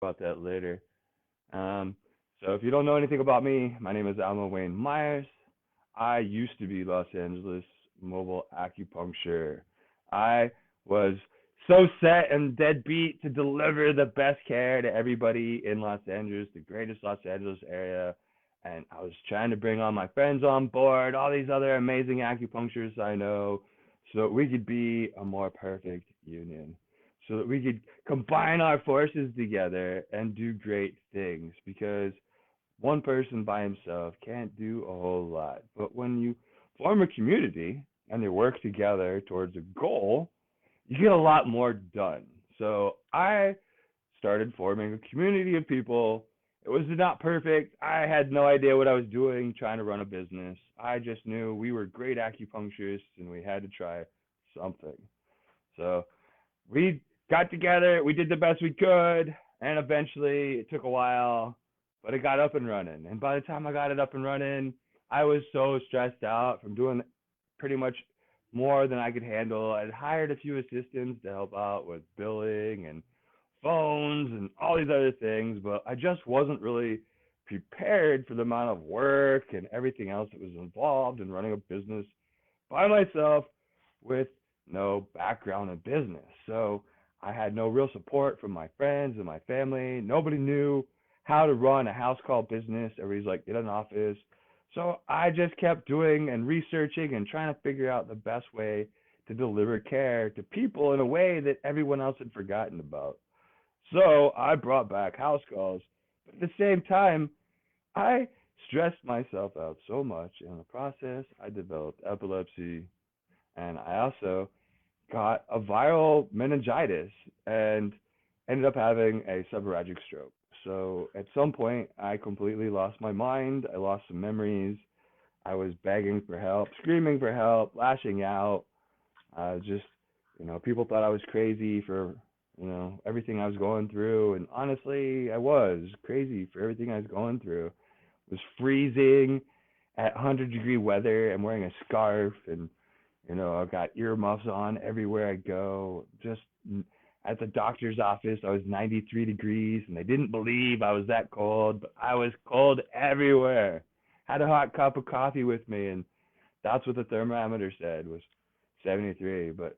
about that later. Um, so if you don't know anything about me, my name is Alma Wayne Myers. I used to be Los Angeles mobile acupuncture. I was so set and deadbeat to deliver the best care to everybody in Los Angeles, the greatest Los Angeles area. And I was trying to bring all my friends on board, all these other amazing acupuncturists I know, so that we could be a more perfect union, so that we could combine our forces together and do great things. Because one person by himself can't do a whole lot. But when you form a community and you work together towards a goal, you get a lot more done. So I started forming a community of people. It was not perfect. I had no idea what I was doing trying to run a business. I just knew we were great acupuncturists and we had to try something. So we got together, we did the best we could, and eventually it took a while, but it got up and running. And by the time I got it up and running, I was so stressed out from doing pretty much more than I could handle. I'd hired a few assistants to help out with billing and phones and all these other things, but I just wasn't really prepared for the amount of work and everything else that was involved in running a business by myself with no background in business. So I had no real support from my friends and my family. Nobody knew how to run a house call business. Everybody's like, get an office. So I just kept doing and researching and trying to figure out the best way to deliver care to people in a way that everyone else had forgotten about. So I brought back house calls. But at the same time, I stressed myself out so much. In the process, I developed epilepsy, and I also got a viral meningitis and ended up having a subarachnoid stroke. So at some point, I completely lost my mind. I lost some memories. I was begging for help, screaming for help, lashing out. Just, people thought I was crazy for, everything I was going through. And honestly, I was crazy for everything I was going through. It was freezing at 100-degree weather. I'm wearing a scarf and I've got earmuffs on everywhere I go. Just at the doctor's office, I was 93 degrees, and they didn't believe I was that cold, but I was cold everywhere. Had a hot cup of coffee with me, and that's what the thermometer said was 73. But